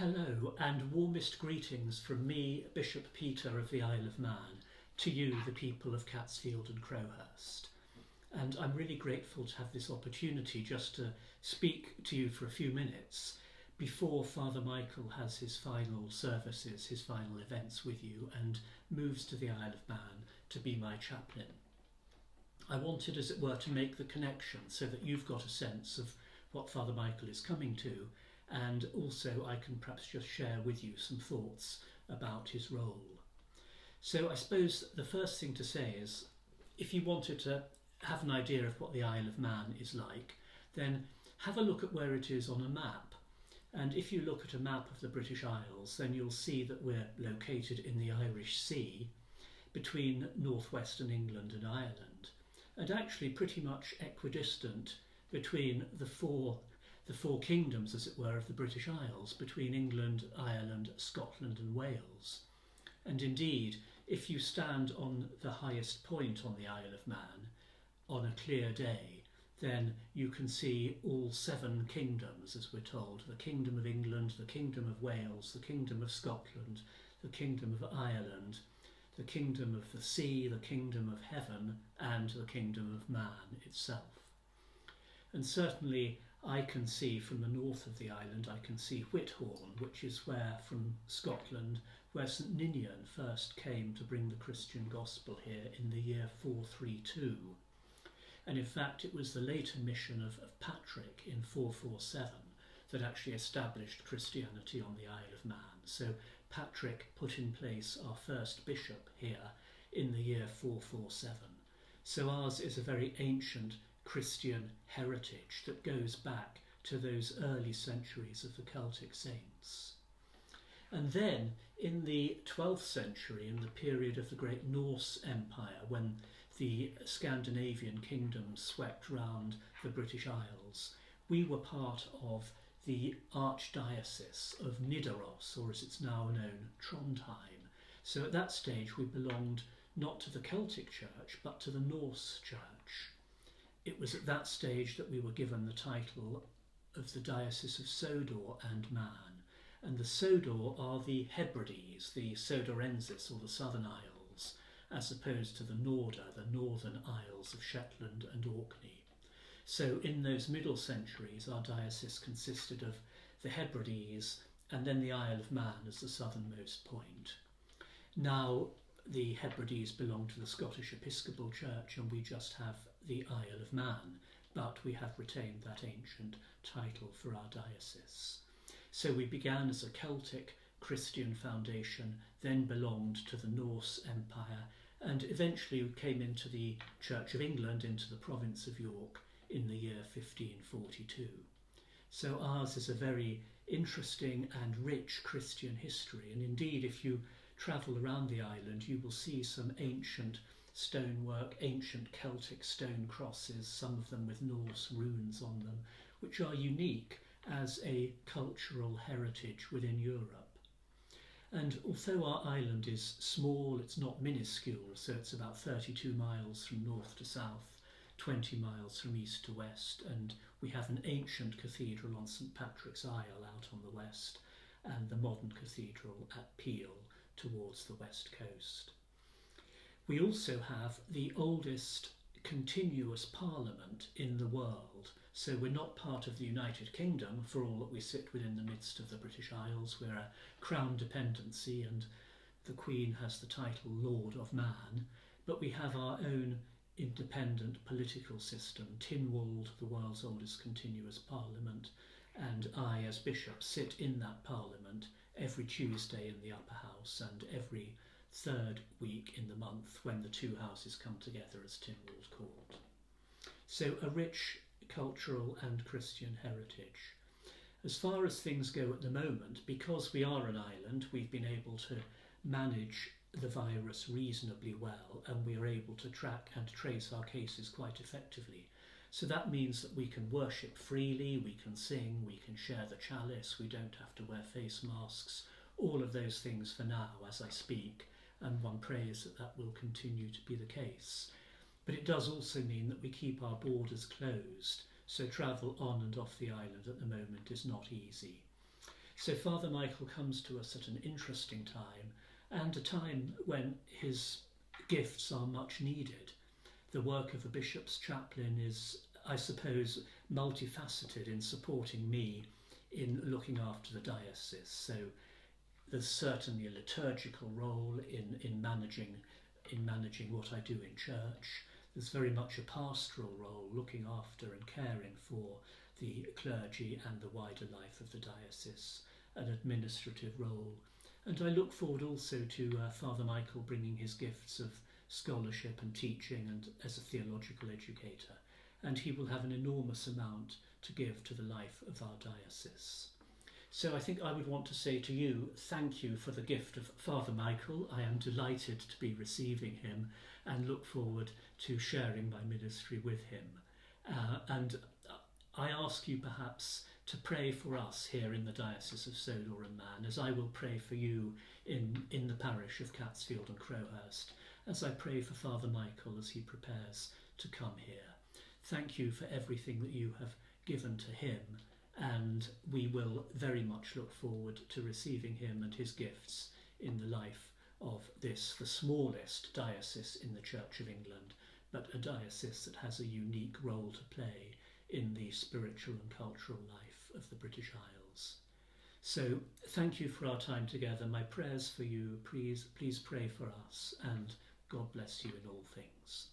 Hello and warmest greetings from me, Bishop Peter of the Isle of Man, to you, the people of Catsfield and Crowhurst. And I'm really grateful to have this opportunity just to speak to you for a few minutes before Father Michael has his final services, his final events with you, and moves to the Isle of Man to be my chaplain. I wanted, as it were, to make the connection so that you've got a sense of what Father Michael is coming to, and also I can perhaps just share with you some thoughts about his role. So I suppose the first thing to say is, if you wanted to have an idea of what the Isle of Man is like, then have a look at where it is on a map. And if you look at a map of the British Isles, then you'll see that we're located in the Irish Sea, between northwestern England and Ireland, and actually pretty much equidistant between the four kingdoms, as it were, of the British Isles, between England, Ireland, Scotland and Wales. And indeed, if you stand on the highest point on the Isle of Man on a clear day, then you can see all 7 kingdoms, as we're told: the Kingdom of England, the Kingdom of Wales, the Kingdom of Scotland, the Kingdom of Ireland, the Kingdom of the Sea, the Kingdom of Heaven, and the Kingdom of Man itself. And certainly I can see from the north of the island, I can see Whithorn, which is where, from Scotland, where St Ninian first came to bring the Christian gospel here in the year 432. And in fact, it was the later mission of Patrick in 447 that actually established Christianity on the Isle of Man. So Patrick put in place our first bishop here in the year 447. So ours is a very ancient Christian heritage that goes back to those early centuries of the Celtic saints. And then in the 12th century, in the period of the great Norse Empire, when the Scandinavian kingdoms swept round the British Isles, we were part of the Archdiocese of Nidaros, or as it's now known, Trondheim. So at that stage we belonged not to the Celtic Church, but to the Norse Church. It was at that stage that we were given the title of the Diocese of Sodor and Man. And the Sodor are the Hebrides, the Sodorensis, or the Southern Isles, as opposed to the Norda, the Northern Isles of Shetland and Orkney. So in those middle centuries, our diocese consisted of the Hebrides and then the Isle of Man as the southernmost point. Now the Hebrides belong to the Scottish Episcopal Church, and we just have the Isle of Man, but we have retained that ancient title for our diocese. So we began as a Celtic Christian foundation, then belonged to the Norse Empire, and eventually came into the Church of England, into the province of York, in the year 1542. So ours is a very interesting and rich Christian history, and indeed if you travel around the island you will see some ancient stonework, ancient Celtic stone crosses, some of them with Norse runes on them, which are unique as a cultural heritage within Europe. And although our island is small, it's not minuscule, so it's about 32 miles from north to south, 20 miles from east to west, and we have an ancient cathedral on St Patrick's Isle out on the west, and the modern cathedral at Peel towards the west coast. We also have the oldest continuous parliament in the world, so we're not part of the United Kingdom for all that we sit within the midst of the British Isles. We're a crown dependency and the Queen has the title Lord of Man, but we have our own independent political system. Tynwald, the world's oldest continuous parliament, and I as bishop sit in that parliament every Tuesday in the upper house and every 3rd week in the month when the 2 houses come together as Tynwald Court. So a rich cultural and Christian heritage. As far as things go at the moment, because we are an island, we've been able to manage the virus reasonably well, and we are able to track and trace our cases quite effectively. So that means that we can worship freely, we can sing, we can share the chalice, we don't have to wear face masks, all of those things for now as I speak, and one prays that that will continue to be the case. But it does also mean that we keep our borders closed, so travel on and off the island at the moment is not easy. So Father Michael comes to us at an interesting time, and a time when his gifts are much needed. The work of a bishop's chaplain is, I suppose, multifaceted in supporting me in looking after the diocese. So there's certainly a liturgical role in managing what I do in church. There's very much a pastoral role, looking after and caring for the clergy and the wider life of the diocese, an administrative role. And I look forward also to Father Michael bringing his gifts of scholarship and teaching and as a theological educator. And he will have an enormous amount to give to the life of our diocese. So I think I would want to say to you, thank you for the gift of Father Michael. I am delighted to be receiving him and look forward to sharing my ministry with him. And I ask you perhaps to pray for us here in the Diocese of Sodor and Man, as I will pray for you in the parish of Catsfield and Crowhurst, as I pray for Father Michael as he prepares to come here. Thank you for everything that you have given to him, and we will very much look forward to receiving him and his gifts in the life of this, the smallest diocese in the Church of England, but a diocese that has a unique role to play in the spiritual and cultural life of the British Isles. So thank you for our time together. My prayers for you, please pray for us, and God bless you in all things.